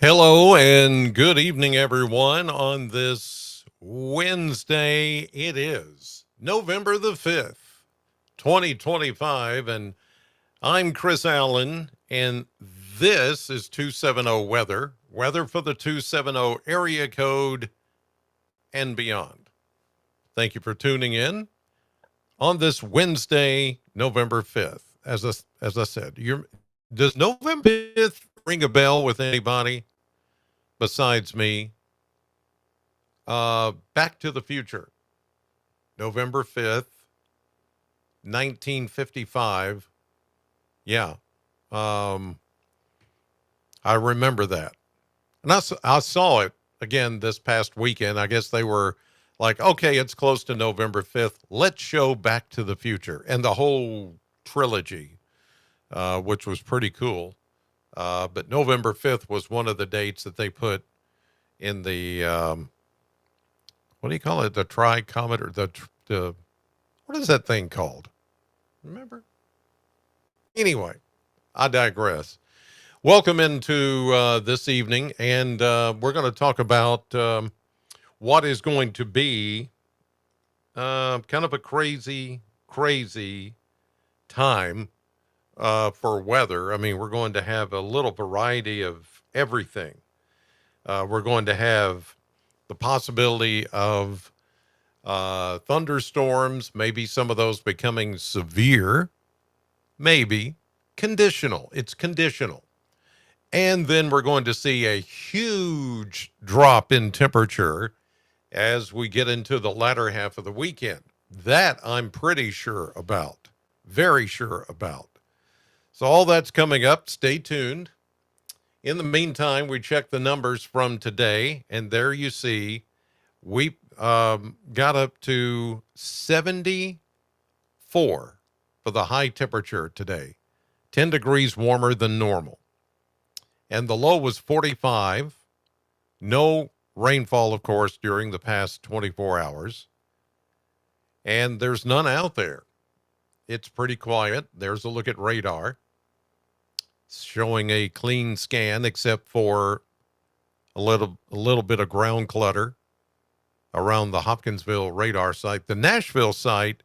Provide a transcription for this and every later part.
Hello and good evening, everyone. On this Wednesday, it is November the 5th, 2025, and I'm Chris Allen, and this is 270 weather for the 270 area code and beyond. Thank you for tuning in on this Wednesday, November 5th. As I said, does November 5th ring a bell with anybody besides me? Back to the Future, November 5th, 1955. Yeah. Um, I remember that. And I saw it again this past weekend. I guess they were like, okay, it's close to November 5th. Let's show Back to the Future and the whole trilogy, which was pretty cool. But November 5th was one of the dates that they put in the, what do you call it? The tri-comet or the what is that thing called? Remember? Anyway, I digress. Welcome into this evening, and we're going to talk about what is going to be kind of a crazy time for weather. I mean, we're going to have a little variety of everything. We're going to have the possibility of thunderstorms, maybe some of those becoming severe, maybe conditional. It's conditional. And then we're going to see a huge drop in temperature as we get into the latter half of the weekend. That I'm pretty sure about, very sure about. So all that's coming up. Stay tuned. In the meantime, we check the numbers from today, and there you see we got up to 74 for the high temperature today, 10 degrees warmer than normal. And the low was 45. No rainfall, of course, during the past 24 hours. And there's none out there. It's pretty quiet. There's a look at radar. It's showing a clean scan, except for a little bit of ground clutter around the Hopkinsville radar site. The Nashville site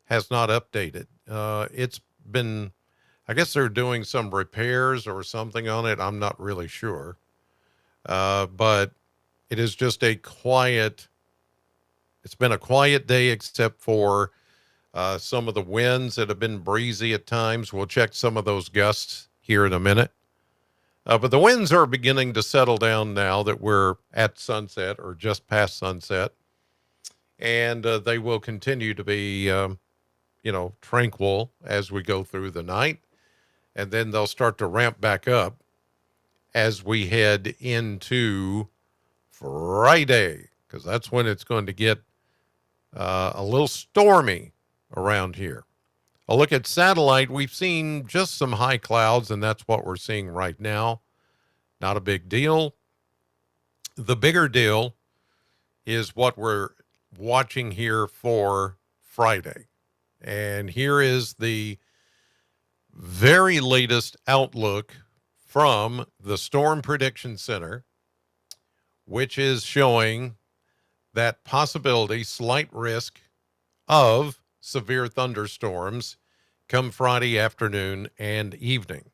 has not updated. It's been, I guess they're doing some repairs or something on it. I'm not really sure. But it is just it's been a quiet day except for some of the winds that have been breezy at times. We'll check some of those gusts here in a minute. But the winds are beginning to settle down now that we're at sunset or just past sunset. And they will continue to be, tranquil as we go through the night. And then they'll start to ramp back up as we head into Friday, because that's when it's going to get a little stormy around here. A look at satellite, we've seen just some high clouds, and that's what we're seeing right now. Not a big deal. The bigger deal is what we're watching here for Friday. And here is the very latest outlook from the Storm Prediction Center, which is showing that possibility, slight risk of severe thunderstorms come Friday afternoon and evening.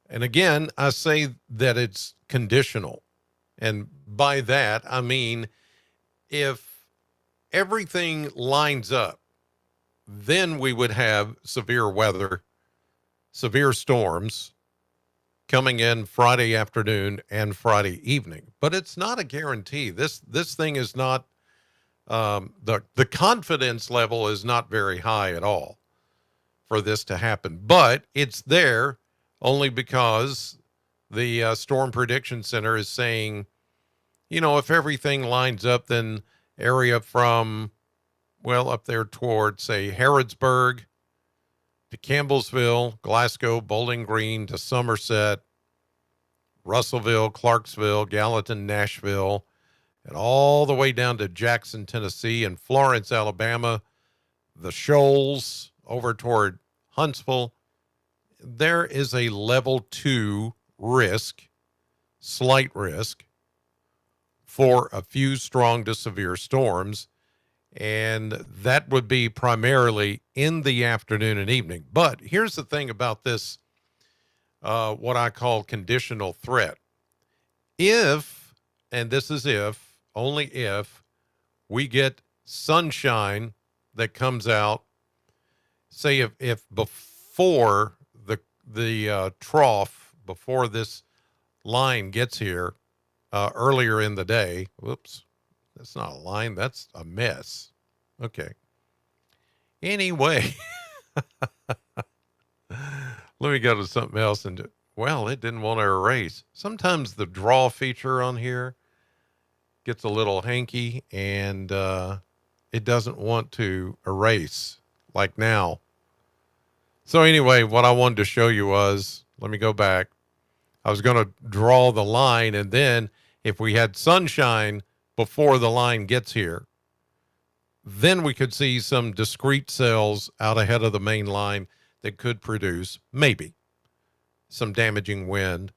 And again, I say that it's conditional. And by that, I mean, if everything lines up, then we would have severe weather, severe storms coming in Friday afternoon and Friday evening. But it's not a guarantee. This thing is not, the confidence level is not very high at all for this to happen. But it's there only because the Storm Prediction Center is saying, if everything lines up, then area from, up there toward, say, Harrodsburg to Campbellsville, Glasgow, Bowling Green to Somerset, Russellville, Clarksville, Gallatin, Nashville, and all the way down to Jackson, Tennessee, and Florence, Alabama, the Shoals over toward Huntsville. There is a level 2 risk slight risk for a few strong to severe storms. And that would be primarily in the afternoon and evening. But here's the thing about this, what I call conditional threat. If, and this is if, only if, we get sunshine that comes out, say if before the trough, before this line gets here, earlier in the day, whoops, that's not a line, that's a mess. Okay. Anyway, let me go to something else and well, it didn't want to erase. Sometimes the draw feature on here gets a little hanky and it doesn't want to erase like now. So anyway, what I wanted to show you was, let me go back. I was going to draw the line, and then if we had sunshine before the line gets here, then we could see some discrete cells out ahead of the main line that could produce maybe some damaging wind.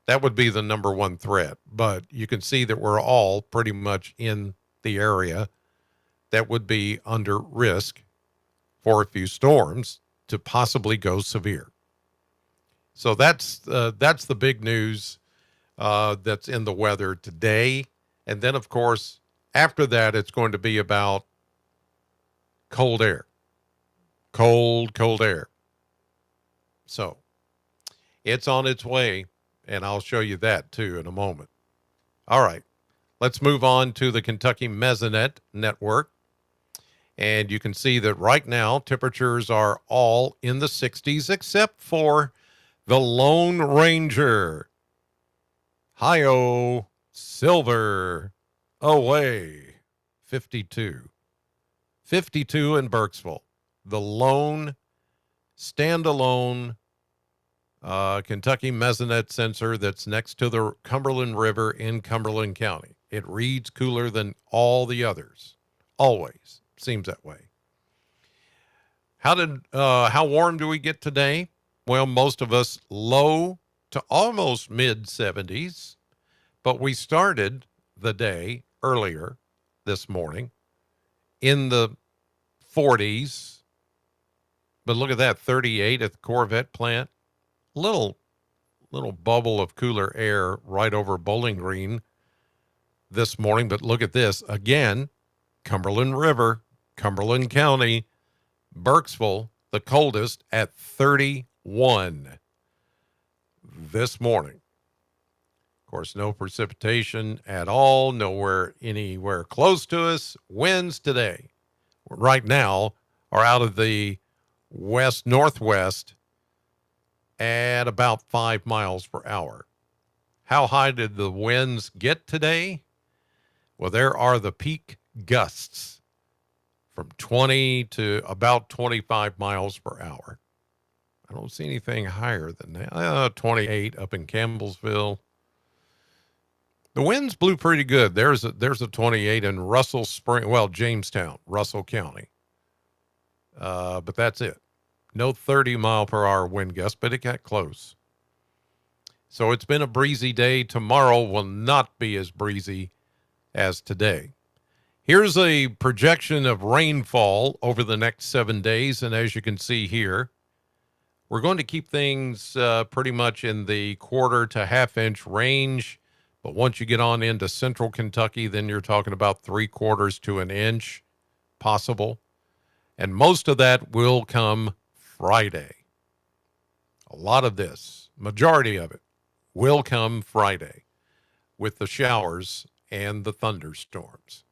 That would be the number one threat. But you can see that we're all pretty much in the area that would be under risk for a few storms to possibly go severe. So that's the big news that's in the weather today. And then, of course, after that, it's going to be about cold air. Cold air. So it's on its way, and I'll show you that, too, in a moment. All right. Let's move on to the Kentucky Mezzanet network. And you can see that right now, temperatures are all in the 60s, except for the Lone Ranger. Hi-oh, silver, away, 52. 52 in Burkesville. The lone, standalone Kentucky Mezzanet sensor that's next to the Cumberland River in Cumberland County. It reads cooler than all the others. Always. Seems that way. How warm do we get today? Well, most of us low to almost mid 70s, but we started the day earlier this morning in the 40s. But look at that, 38 at the Corvette plant. Little bubble of cooler air right over Bowling Green this morning. But look at this again, Cumberland River, Cumberland County, Burkesville, the coldest at 31 this morning. Of course, no precipitation at all, nowhere anywhere close to us. Winds today, right now, are out of the west-northwest at about 5 miles per hour. How high did the winds get today? Well, there are the peak gusts from 20 to about 25 miles per hour. I don't see anything higher than that. 28 up in Campbellsville. The winds blew pretty good. There's a 28 in Russell Spring, well, Jamestown, Russell County. But that's it. No 30 mile per hour wind gust, but it got close. So it's been a breezy day. Tomorrow will not be as breezy as today. Here's a projection of rainfall over the next 7 days. And as you can see here, we're going to keep things pretty much in the quarter to half inch range. But once you get on into central Kentucky, then you're talking about 3/4 to an inch possible. And most of that will come Friday. A lot of this, majority of it, will come Friday with the showers and the thunderstorms.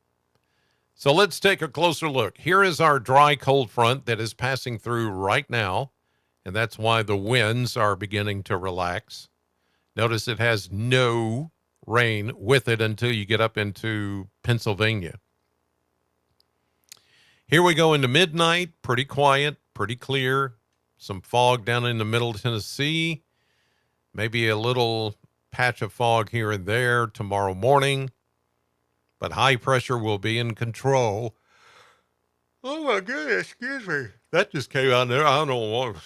So let's take a closer look. Here is our dry cold front that is passing through right now, and that's why the winds are beginning to relax. Notice it has no rain with it until you get up into Pennsylvania. Here we go into midnight, pretty quiet, pretty clear. Some fog down in the middle of Tennessee. Maybe a little patch of fog here and there tomorrow morning. But high pressure will be in control. Oh my goodness, excuse me. That just came out there. I don't know what.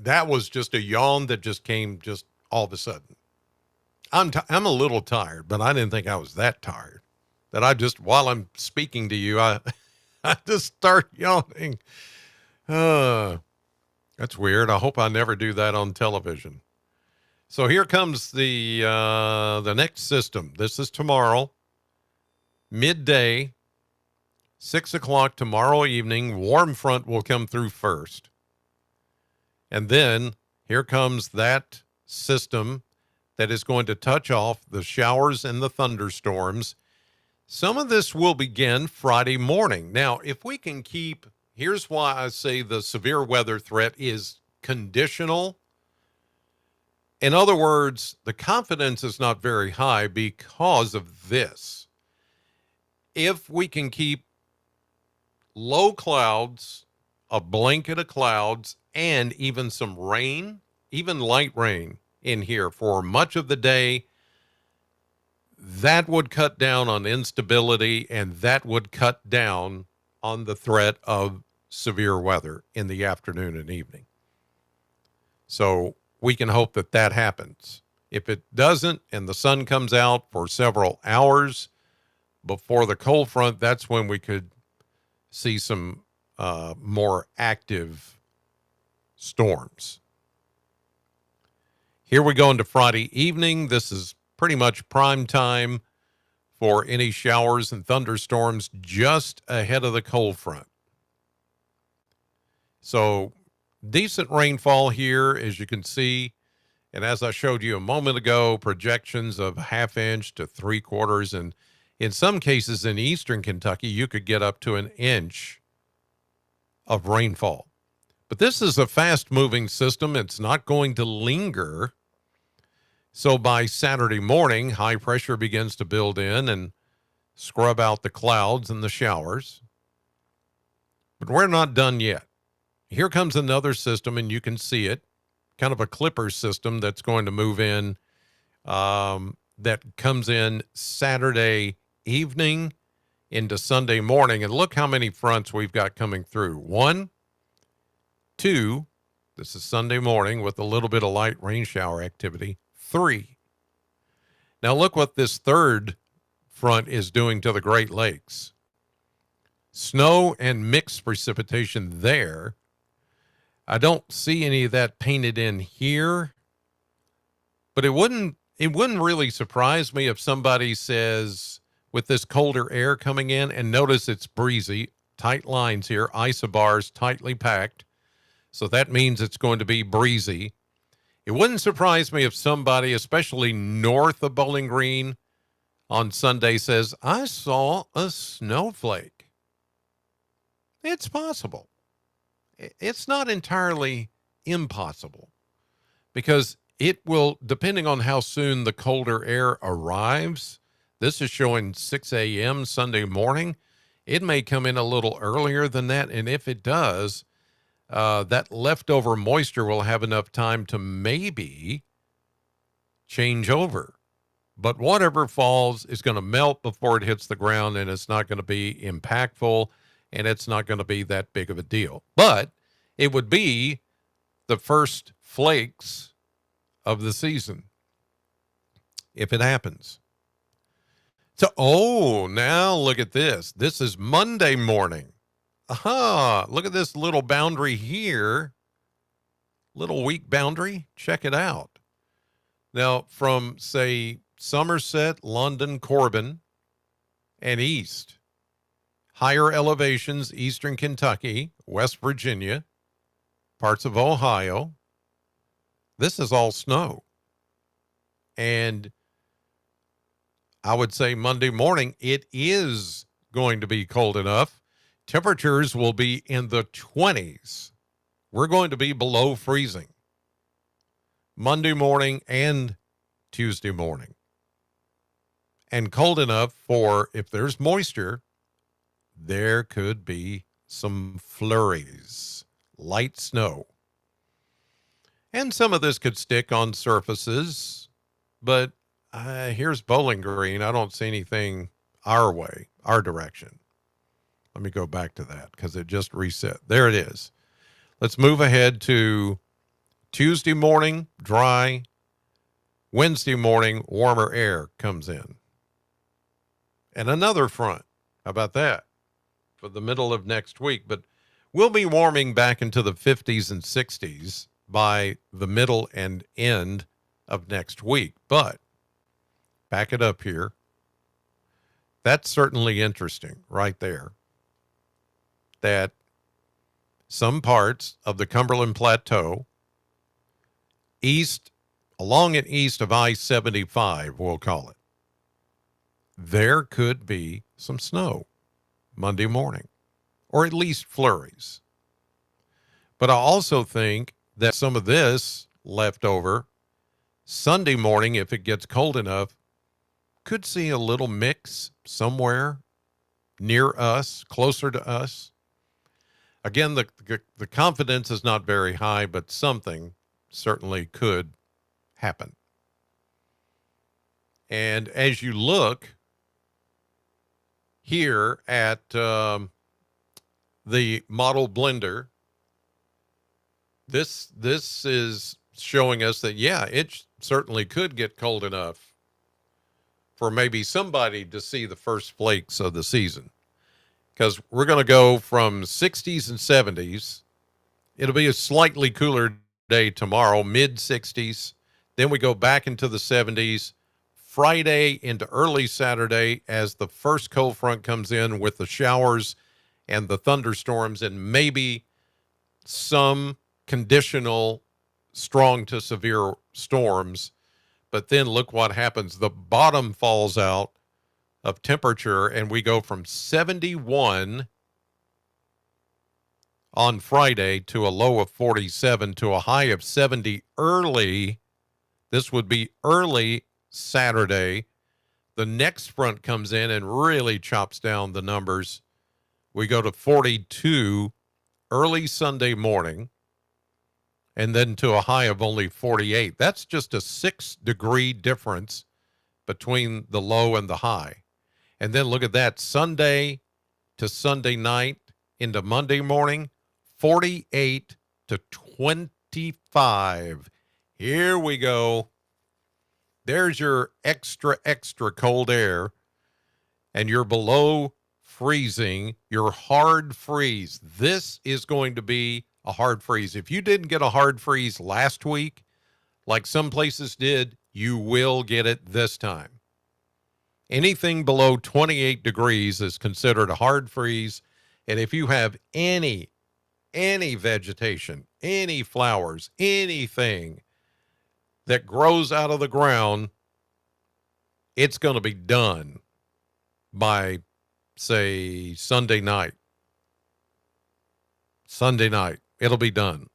That was just a yawn that just came just all of a sudden. I'm a little tired, but I didn't think I was that tired. That I just, while I'm speaking to you, I just start yawning. That's weird. I hope I never do that on television. So here comes the next system. This is tomorrow, midday, 6 o'clock tomorrow evening. Warm front will come through first. And then here comes that system that is going to touch off the showers and the thunderstorms. Some of this will begin Friday morning. Now, if we can keep, here's why I say the severe weather threat is conditional. In other words, the confidence is not very high because of this. If we can keep low clouds, a blanket of clouds, and even some rain, even light rain in here for much of the day, that would cut down on instability, and that would cut down on the threat of severe weather in the afternoon and evening. So we can hope that that happens. If it doesn't, and the sun comes out for several hours before the cold front, that's when we could see some more active storms. Here we go into Friday evening. This is pretty much prime time for any showers and thunderstorms just ahead of the cold front. So decent rainfall here, as you can see. And as I showed you a moment ago, projections of 1/2 inch to 3/4. And in some cases in eastern Kentucky, you could get up to 1 inch of rainfall. But this is a fast-moving system. It's not going to linger. So by Saturday morning, high pressure begins to build in and scrub out the clouds and the showers. But we're not done yet. Here comes another system, and you can see it, kind of a clipper system that's going to move in, that comes in Saturday evening into Sunday morning. And look how many fronts we've got coming through. 1, 2, this is Sunday morning with a little bit of light rain shower activity. 3. Now look what this third front is doing to the Great Lakes. Snow and mixed precipitation there. I don't see any of that painted in here, but it wouldn't really surprise me if somebody says, with this colder air coming in, and notice it's breezy, tight lines here, isobars tightly packed. So that means it's going to be breezy. It wouldn't surprise me if somebody, especially north of Bowling Green, on Sunday says, I saw a snowflake. It's possible. It's not entirely impossible, because it will, depending on how soon the colder air arrives. This is showing 6 a.m. Sunday morning. It may come in a little earlier than that, and if it does, that leftover moisture will have enough time to maybe change over. But whatever falls is going to melt before it hits the ground, and it's not going to be impactful, and it's not going to be that big of a deal. But it would be the first flakes of the season if it happens. So, now look at this. This is Monday morning. Aha, look at this little boundary here. Little weak boundary. Check it out. Now, from, say, Somerset, London, Corbin, and east, higher elevations, eastern Kentucky, West Virginia, parts of Ohio, this is all snow. And I would say Monday morning, it is going to be cold enough. Temperatures will be in the 20s. We're going to be below freezing Monday morning and Tuesday morning. And cold enough for, if there's moisture, there could be some flurries, light snow. And some of this could stick on surfaces, but here's Bowling Green. I don't see anything our way, our direction. Let me go back to that because it just reset. There it is. Let's move ahead to Tuesday morning, dry. Wednesday morning, warmer air comes in. And another front. How about that? For the middle of next week. But we'll be warming back into the 50s and 60s by the middle and end of next week. But back it up here. That's certainly interesting right there. That some parts of the Cumberland Plateau, along and east of I-75, we'll call it, there could be some snow Monday morning, or at least flurries. But I also think that some of this left over Sunday morning, if it gets cold enough, could see a little mix somewhere near us, closer to us. Again, the confidence is not very high, but something certainly could happen. And as you look here at the model blender, this is showing us that, yeah, it certainly could get cold enough for maybe somebody to see the first flakes of the season. Because we're going to go from 60s and 70s. It'll be a slightly cooler day tomorrow, mid-60s. Then we go back into the 70s. Friday into early Saturday as the first cold front comes in with the showers and the thunderstorms and maybe some conditional strong to severe storms. But then look what happens. The bottom falls out of temperature, and we go from 71 on Friday to a low of 47 to a high of 70 early. This would be early Saturday. The next front comes in and really chops down the numbers. We go to 42 early Sunday morning, and then to a high of only 48. That's just a 6-degree difference between the low and the high. And then look at that, Sunday to Sunday night into Monday morning, 48 to 25. Here we go. There's your extra cold air, and you're below freezing, your hard freeze. This is going to be a hard freeze. If you didn't get a hard freeze last week, like some places did, you will get it this time. Anything below 28 degrees is considered a hard freeze. And if you have any vegetation, any flowers, anything that grows out of the ground, it's going to be done by, say, Sunday night. Sunday night, it'll be done.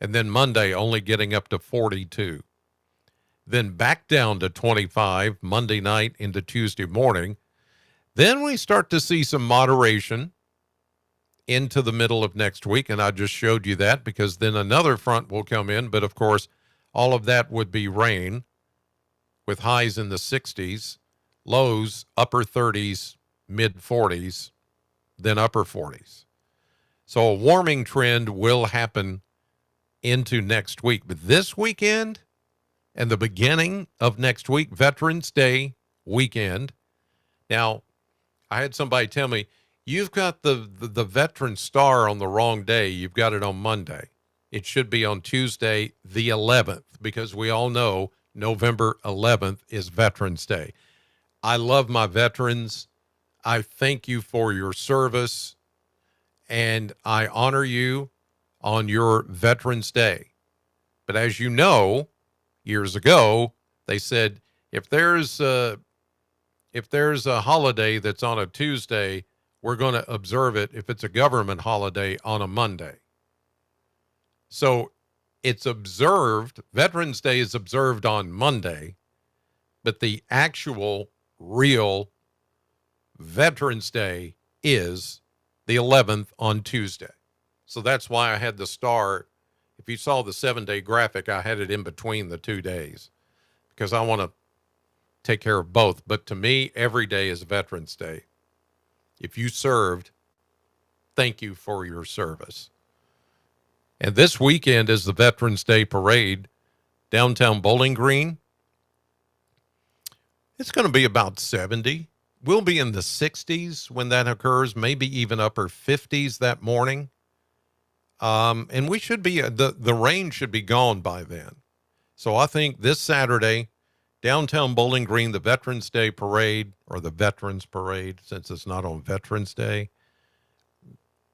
And then Monday, only getting up to 42. Then back down to 25 Monday night into Tuesday morning. Then we start to see some moderation into the middle of next week. And I just showed you that because then another front will come in. But of course, all of that would be rain with highs in the 60s, lows upper 30s, mid 40s, then upper 40s. So a warming trend will happen into next week. But this weekend and the beginning of next week, Veterans Day weekend. Now, I had somebody tell me, you've got the Veteran Star on the wrong day. You've got it on Monday. It should be on Tuesday, the 11th, because we all know November 11th is Veterans Day. I love my veterans. I thank you for your service, and I honor you on your Veterans Day. But as you know, years ago, they said, if there's a holiday that's on a Tuesday, we're going to observe it if it's a government holiday on a Monday. So it's observed, Veterans Day is observed on Monday, but the actual real Veterans Day is the 11th on Tuesday. So that's why I had the star. If you saw the 7-day graphic, I had it in between the 2 days because I want to take care of both. But to me, every day is Veterans Day. If you served, thank you for your service. And this weekend is the Veterans Day Parade downtown Bowling Green, it's going to be about 70. We'll be in the 60s when that occurs, maybe even upper 50s that morning. And we should be, the rain should be gone by then. So I think this Saturday, downtown Bowling Green, the Veterans Day Parade, or the Veterans Parade, since it's not on Veterans Day,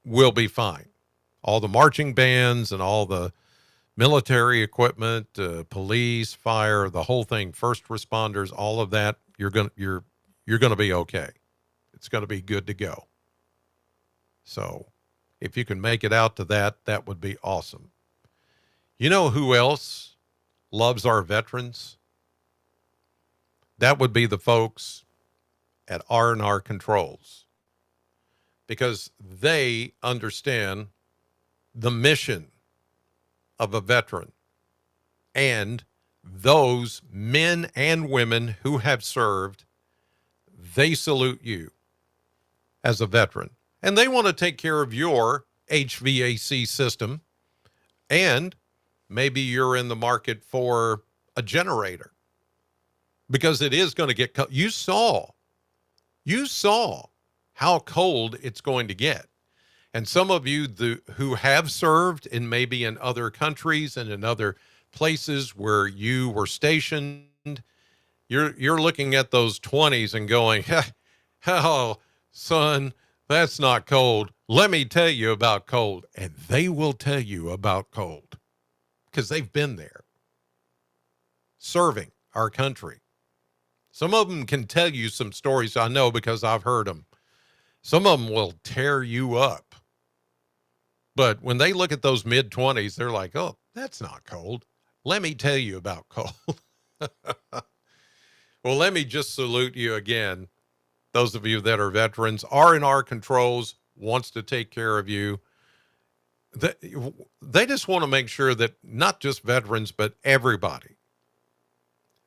will be fine. All the marching bands and all the military equipment, police, fire, the whole thing, first responders, all of that, you're going to be okay. It's going to be good to go. So if you can make it out to that, that would be awesome. You know who else loves our veterans? That would be the folks at R&R Controls, because they understand the mission of a veteran and those men and women who have served. They salute you as a veteran, and they want to take care of your HVAC system. And maybe you're in the market for a generator, because it is going to get cold. You saw how cold it's going to get. And some of you who have served in maybe in other countries and in other places where you were stationed, you're looking at those 20s and going, oh, son, that's not cold. Let me tell you about cold. And they will tell you about cold because they've been there serving our country. Some of them can tell you some stories, I know, because I've heard them. Some of them will tear you up. But when they look at those mid-20s, they're like, oh, that's not cold. Let me tell you about cold. Well, let me just salute you again. Those of you that are veterans, R&R Controls wants to take care of you. They just want to make sure that not just veterans, but everybody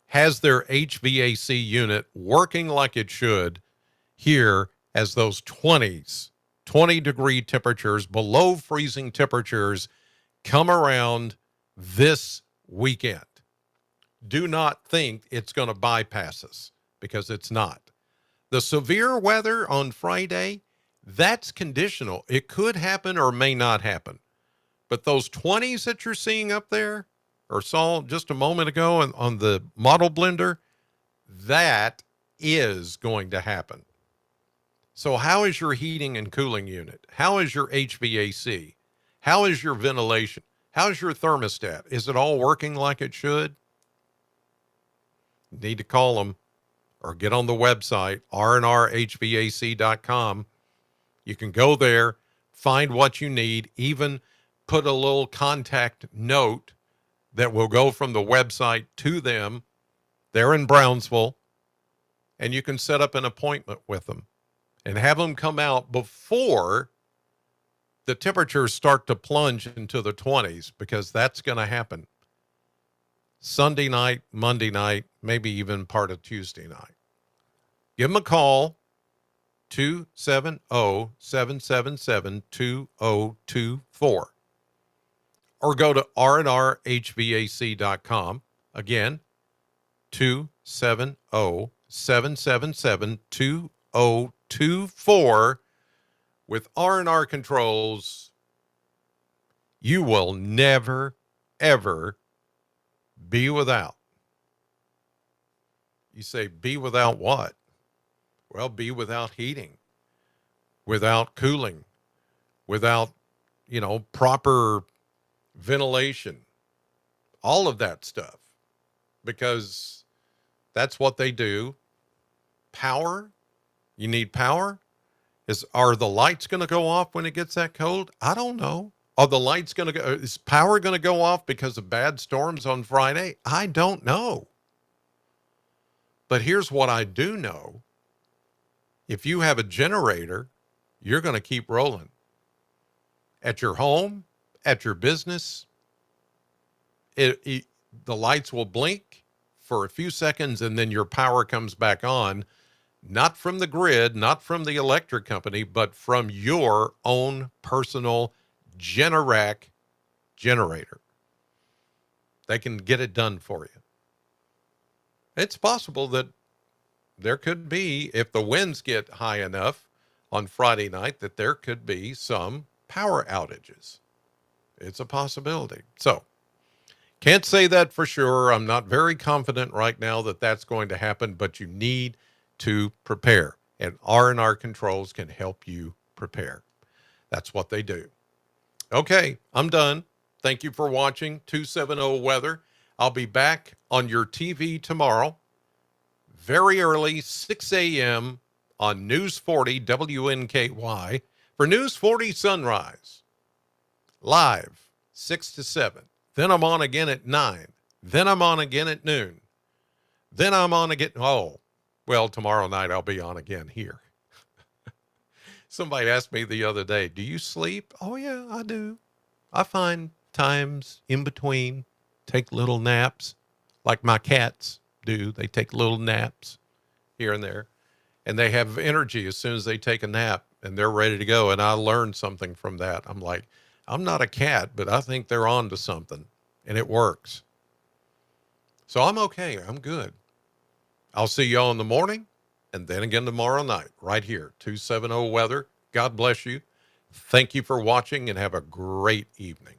has their HVAC unit working like it should here, as those 20-degree temperatures, below freezing temperatures, come around this weekend. Do not think it's going to bypass us, because it's not. The severe weather on Friday, that's conditional. It could happen or may not happen. But those 20s that you're seeing up there, or saw just a moment ago on the model blender, that is going to happen. So how is your heating and cooling unit? How is your HVAC? How is your ventilation? How's your thermostat? Is it all working like it should? You need to call them or get on the website, rnrhvac.com. You can go there, find what you need, even put a little contact note that will go from the website to them. They're in Brownsville, and you can set up an appointment with them and have them come out before the temperatures start to plunge into the 20s, because that's going to happen Sunday night, Monday night, maybe even part of Tuesday night. Give them a call, 270-777-2024. Or go to rnrhvac.com. Again, 270-777-2024. With R&R Controls, you will never, ever be without. You say, be without what? Well, be without heating, without cooling, without, proper ventilation, all of that stuff, because that's what they do. Power, you need power. Are the lights going to go off when it gets that cold? I don't know. Is power going to go off because of bad storms on Friday? I don't know. But here's what I do know. If you have a generator, you're going to keep rolling. At your home, at your business, the lights will blink for a few seconds, and then your power comes back on, not from the grid, not from the electric company, but from your own personal Generac generator. They can get it done for you. It's possible that there could be, if the winds get high enough on Friday night, that there could be some power outages. It's a possibility. So, can't say that for sure. I'm not very confident right now that that's going to happen, but you need to prepare. And R&R Controls can help you prepare. That's what they do. Okay, I'm done. Thank you for watching 270 Weather. I'll be back on your TV tomorrow, very early, 6 a.m. on News 40 WNKY for News 40 Sunrise. Live, 6 to 7. Then I'm on again at 9. Then I'm on again at noon. Then I'm on again. Oh, well, tomorrow night I'll be on again here. Somebody asked me the other day, do you sleep? Oh, yeah, I do. I find times in between, take little naps like my cats do. They take little naps here and there, and they have energy as soon as they take a nap, and they're ready to go. And I learned something from that. I'm like, I'm not a cat, but I think they're on to something, and it works. So I'm okay. I'm good. I'll see y'all in the morning and then again tomorrow night right here, 270 Weather. God bless you. Thank you for watching and have a great evening.